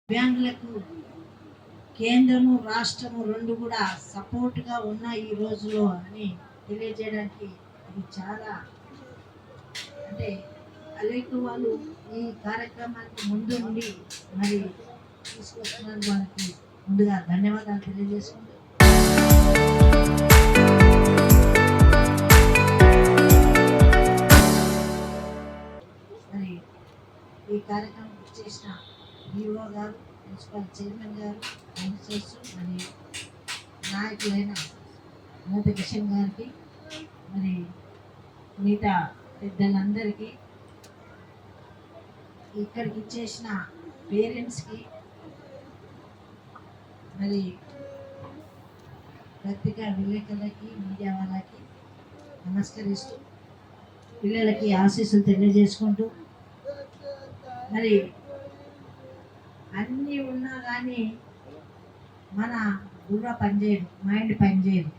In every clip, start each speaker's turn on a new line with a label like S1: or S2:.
S1: దివ్యాంగులకు కేంద్రము రాష్ట్రము రెండు కూడా సపోర్ట్గా ఉన్న ఈ రోజులో అని తెలియజేయడానికి ఇది చాలా అంటే అలేకు వాళ్ళు ఈ కార్యక్రమానికి ముందు నుండి మరి తీసుకొస్తున్నారు. వాళ్ళకి ముందుగా ధన్యవాదాలు తెలియజేసుకుంటూ మరి ఈ కార్యక్రమం చేసిన ఈఓ గారు, మున్సిపల్ చైర్మన్ గారు, కౌన్సిలర్స్ మరి నాయకులైన మూత కిషన్ గారికి, మరి మిగతా పెద్దలందరికీ, ఇక్కడికి ఇచ్చేసిన పేరెంట్స్కి, మరి పత్రికా విలేకరులకి, మీడియా వాళ్ళకి నమస్కరిస్తూ పిల్లలకి ఆశీస్సులు తెలియజేసుకుంటూ, మరి అన్నీ ఉన్నా కానీ మన బుర్ర పనిచేయదు, మైండ్ పనిచేయదు.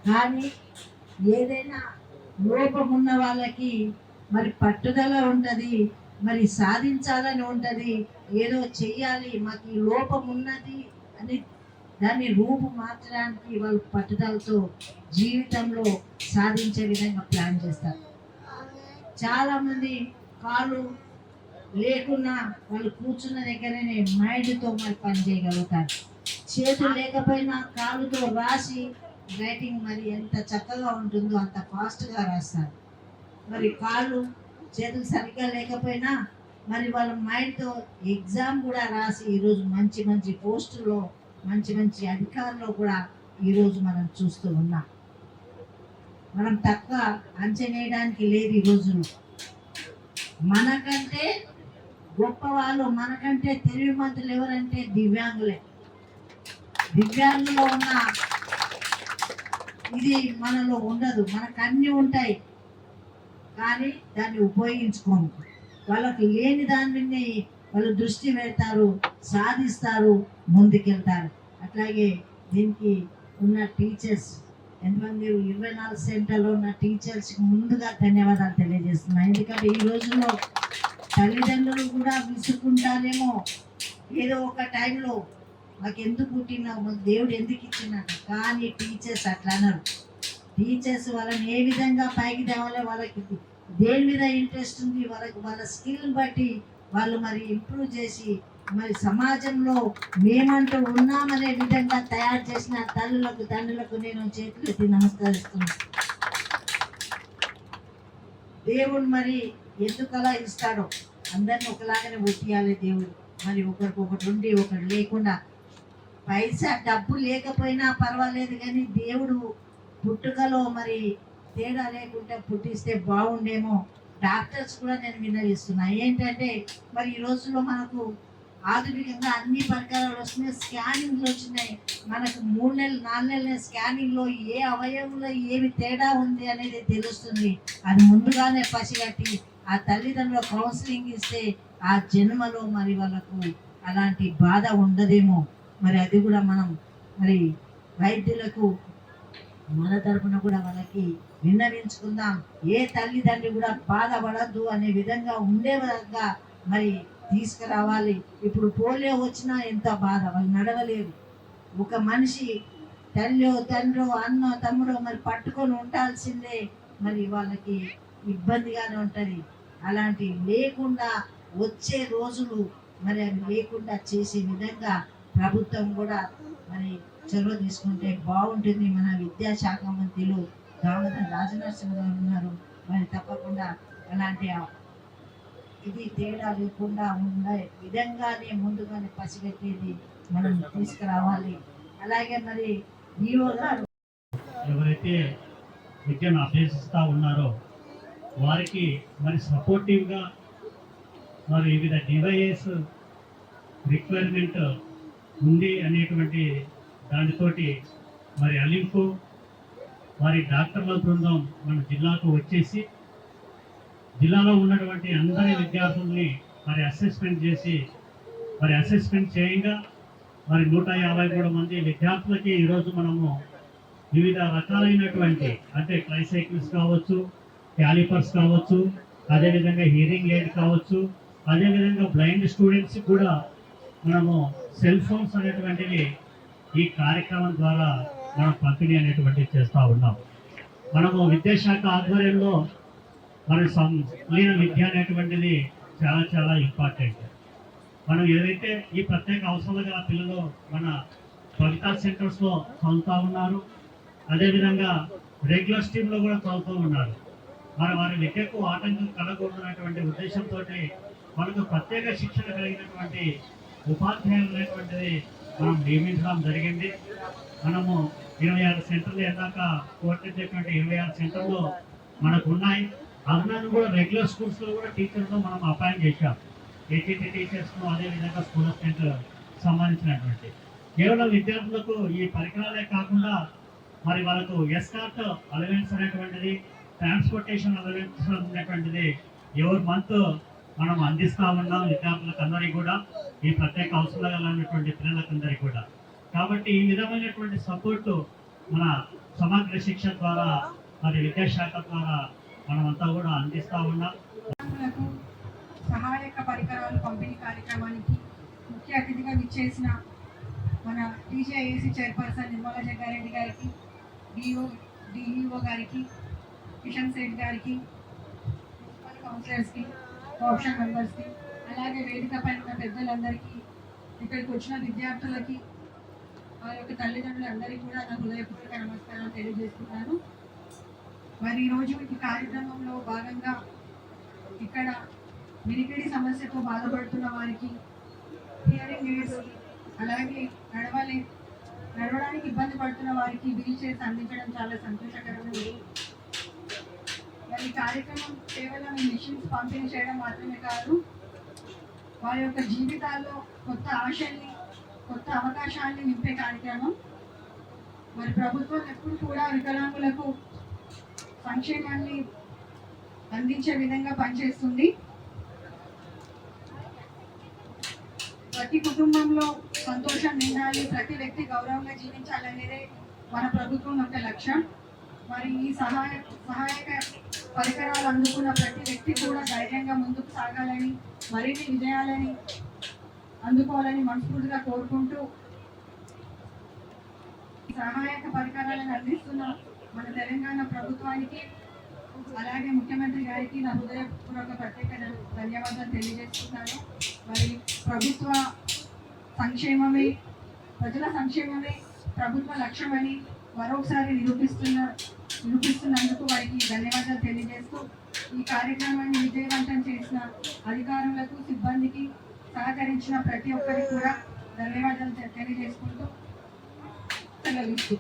S1: కానీ ఏదైనా లోపం ఉన్న వాళ్ళకి మరి పట్టుదల ఉంటుంది, మరి సాధించాలని ఉంటుంది, ఏదో చెయ్యాలి, మాకు ఈ లోపం ఉన్నది అని దాన్ని రూపు మార్చడానికి వాళ్ళు పట్టుదలతో జీవితంలో సాధించే విధంగా ప్లాన్ చేస్తారు. చాలామంది కాళ్ళు లేకున్నా వాళ్ళు కూర్చున్న దగ్గరనే మైండ్తో మరి పని చేయగలుగుతారు. చేతులు లేకపోయినా కాళ్ళతో రాసి రైటింగ్ మరి ఎంత చక్కగా ఉంటుందో అంత ఫాస్ట్గా రాస్తారు. మరి కాళ్ళు చేతులు సరిగ్గా లేకపోయినా మరి వాళ్ళ మైండ్తో ఎగ్జామ్ కూడా రాసి ఈరోజు మంచి మంచి పోస్టులో మంచి మంచి అధికారులు కూడా ఈరోజు మనం చూస్తూ ఉన్నాం. మనం తక్కువ అంచనేయడానికి లేదు. ఈ రోజులో మనకంటే గొప్ప వాళ్ళు, మనకంటే తెలివిమంతులు ఎవరంటే దివ్యాంగులే. దివ్యాంగులో ఉన్న ఇది మనలో ఉండదు. మనకు అన్నీ ఉంటాయి కానీ దాన్ని ఉపయోగించుకోము. వాళ్ళకి లేని దాని మీద వాళ్ళు దృష్టి పెడతారు, సాధిస్తారు, ముందుకెళ్తారు. అట్లాగే దీనికి ఉన్న టీచర్స్, ఎంతమంది 24 సెంటర్లో ఉన్న టీచర్స్కి ముందుగా ధన్యవాదాలు తెలియజేస్తున్నాను. ఎందుకంటే ఈ రోజుల్లో తల్లిదండ్రులు కూడా విసుకుంటారేమో, ఏదో ఒక టైంలో మాకు ఎందుకు పుట్టినా, మాకు దేవుడు ఎందుకు ఇచ్చినట్టు. కానీ టీచర్స్ అట్లా అన్నారు. టీచర్స్ వాళ్ళని ఏ విధంగా పైకి తేవాలో, వాళ్ళకి దేని మీద ఇంట్రెస్ట్ ఉంది, వాళ్ళకి వాళ్ళ స్కిల్ బట్టి వాళ్ళు మరి ఇంప్రూవ్ చేసి మరి సమాజంలో మేమంటూ ఉన్నామనే విధంగా తయారు చేసిన తల్లులకు, తండ్రులకు నేను చేతులెత్తి నమస్కరిస్తున్నాను. దేవుడు మరి ఎందుకు అలా ఇస్తాడో, అందరిని ఒకలాగానే పుట్టియాలి దేవుడు. మరి ఒకరికొకటి ఉండి ఒకటి లేకుండా, పైసా డబ్బు లేకపోయినా పర్వాలేదు కానీ దేవుడు పుట్టుకలో మరి తేడా లేకుండా పుట్టిస్తే బాగుండేమో. డాక్టర్స్ కూడా నేను విన్నవిస్తున్నా ఏంటంటే, మరి ఈ రోజుల్లో మనకు ఆధునికంగా అన్ని పరికరాలు వస్తున్నాయి, స్కానింగ్లు వచ్చినాయి. మనకు 3 నెలలు 4 నెలల స్కానింగ్లో ఏ అవయవంలో ఏమి తేడా ఉంది అనేది తెలుస్తుంది. అది ముందుగానే పసిగట్టి ఆ తల్లిదండ్రుల కౌన్సిలింగ్ ఇస్తే ఆ జన్మలో మరి వాళ్ళకు అలాంటి బాధ ఉండదేమో. మరి అది కూడా మనం మరి వైద్యులకు మన తరపున కూడా వాళ్ళకి విన్నవించుకుందాం. ఏ తల్లిదండ్రి కూడా బాధపడద్దు అనే విధంగా ఉండే విధంగా మరి తీసుకురావాలి. ఇప్పుడు పోలియో వచ్చినా ఎంత బాధ, వాళ్ళు నడవలేరు. ఒక మనిషి తల్లి తండ్రో అన్న తమ్ముడో మరి పట్టుకొని ఉండాల్సిందే, మరి వాళ్ళకి ఇబ్బందిగానే ఉంటుంది. అలాంటి లేకుండా వచ్చే రోజులు మరి అవి లేకుండా చేసే విధంగా ప్రభుత్వం కూడా మరి చొరవ తీసుకుంటే బాగుంటుంది. మన విద్యాశాఖ మంత్రులు దామోదర్ రాజనరసింహ గారు ఉన్నారు. మరి తప్పకుండా అలాంటి ఇది తేడా లేకుండా ఉండే విధంగానే ముందుగానే పసిగట్టేది మనం తీసుకురావాలి. అలాగే మరి ఈఓ గారు
S2: ఎవరైతే విద్యను అభ్యసిస్తూ ఉన్నారో వారికి మరి సపోర్టివ్గా మరి వివిధ డివైఎస్ రిక్వైర్మెంట్ ఉంది అనేటువంటి దానితోటి మరి అలింపు వారి డాక్టర్ల బృందం మన జిల్లాకు వచ్చేసి జిల్లాలో ఉన్నటువంటి అందరి విద్యార్థుల్ని మరి అసెస్మెంట్ చేసి మరి అసెస్మెంట్ చేయంగా మరి 153 మంది విద్యార్థులకి ఈరోజు మనము వివిధ రకాలైనటువంటి అంటే ట్రైసైకిల్స్ కావచ్చు, క్యాలిపర్స్ కావచ్చు, అదేవిధంగా హియరింగ్ ఎయిడ్ కావచ్చు, అదేవిధంగా బ్లైండ్ స్టూడెంట్స్కి కూడా మనము సెల్ ఫోన్స్ అనేటువంటివి ఈ కార్యక్రమం ద్వారా మనం పంపిణీ అనేటువంటివి చేస్తూ ఉన్నాం. మనము విద్యాశాఖ ఆధ్వర్యంలో మన సంలీన విద్య అనేటువంటిది చాలా చాలా ఇంపార్టెంట్. మనం ఏదైతే ఈ ప్రత్యేక అవసరాలు గల పిల్లలు మన కవితా సెంటర్స్లో చదువుతూ ఉన్నారు, అదేవిధంగా రెగ్యులర్ స్ట్రీమ్లో కూడా చదువుతూ ఉన్నారు. వారి విద్యకు ఆటంకం కలగకూడదనేటువంటి ఉద్దేశంతో మనకు ప్రత్యేక శిక్షణ కలిగినటువంటి ఉపాధ్యాయులు అనేటువంటిది మనం నియమించడం జరిగింది. మనము 26 సెంటర్లు ఎందాక కోర్టున్నటువంటి 26 సెంటర్లు మనకు ఉన్నాయి. అదనంగా కూడా రెగ్యులర్ స్కూల్స్లో కూడా టీచర్లు మనం అపాయింట్ చేశాం. ఏటీటీ టీచర్స్ను, అదేవిధంగా స్కూల్ అసిస్టెంట్ సంబంధించినటువంటి కేవలం విద్యార్థులకు ఈ పరికరాలే కాకుండా మరి వాళ్ళకు ఎస్కార్ట్ అలవెన్స్ అనేటువంటిది, ట్రాన్స్పోర్టేషన్ అలవెన్స్ అనేటువంటిది ఎవరి మంత్ మనం అందిస్తూ ఉన్నాం విద్యార్థులకు అందరికీ కూడా, ఈ ప్రత్యేక అవసరాలు కలిగినటువంటి పిల్లలకందరికీ కూడా. కాబట్టి ఈ విధమైనటువంటి సపోర్టు మన సమగ్ర శిక్ష ద్వారా మరి విద్యాశాఖ ద్వారా మనమంతా కూడా అందిస్తూ ఉన్నాం.
S3: వికలాంగులకు సహాయక పరికరాలు పంపిణీ కార్యక్రమానికి ముఖ్య అతిథిగా విచ్చేసిన మన టీజేఏసీ చైర్పర్సన్ నిర్మలా జగ్గారెడ్డి గారికి, డిఈఓ గారికి, కిషన్ సేఠ్ గారికి, మున్సిపల్ కౌన్సిలర్స్కి, ఆప్షన్ మెంబర్స్కి, అలాగే వేదిక పైన ఉన్న పెద్దలందరికీ, ఇక్కడికి వచ్చిన విద్యార్థులకి, వారి యొక్క తల్లిదండ్రులందరికీ కూడా నా హృదయపూర్వక నమస్కారాలు తెలియజేస్తున్నాను. మరి ఈరోజు ఈ కార్యక్రమంలో భాగంగా ఇక్కడ వినికిడి సమస్యతో బాధపడుతున్న వారికి హియరింగ్ ఎయిడ్స్, అలాగే నడవడానికి ఇబ్బంది పడుతున్న వారికి వీల్ చైర్స్ అందించడం చాలా సంతోషకరమైనది. మరి ఈ కార్యక్రమం కేవలం ఈ మిషన్స్ పంపిణీ చేయడం మాత్రమే కాదు, వారి యొక్క జీవితాల్లో కొత్త ఆశల్ని, కొత్త అవకాశాన్ని నింపే కార్యక్రమం. మరి ప్రభుత్వం ఎప్పుడు కూడా వికలాంగులకు సంక్షేమాన్ని అందించే విధంగా పనిచేస్తుంది. ప్రతి కుటుంబంలో సంతోషం నిండాలి, ప్రతి వ్యక్తి గౌరవంగా జీవించాలనేదే మన ప్రభుత్వం యొక్క లక్ష్యం. మరి ఈ సహాయక పరికరాలు అందుకున్న ప్రతి వ్యక్తి కూడా ధైర్యంగా ముందుకు సాగాలని, మరిన్ని విజయాలని అందుకోవాలని మనస్ఫూర్తిగా కోరుకుంటూ, సహాయక పరికరాలను అందిస్తున్న మన తెలంగాణ ప్రభుత్వానికి, అలాగే ముఖ్యమంత్రి గారికి నా హృదయపూర్వక ప్రత్యేక ధన్యవాదాలు తెలియజేస్తున్నాను. మరి ప్రభుత్వ సంక్షేమమే, ప్రజల సంక్షేమమే ప్రభుత్వ లక్ష్యమని మరొకసారి నిరూపిస్తున్నందుకు వారికి ధన్యవాదాలు తెలియజేస్తూ, ఈ కార్యక్రమాన్ని విజయవంతం చేసిన అధికారులకు, సిబ్బందికి, సహకరించిన ప్రతి ఒక్కరికి కూడా ధన్యవాదాలు తెలియజేసుకుంటూ సెలవిస్తూ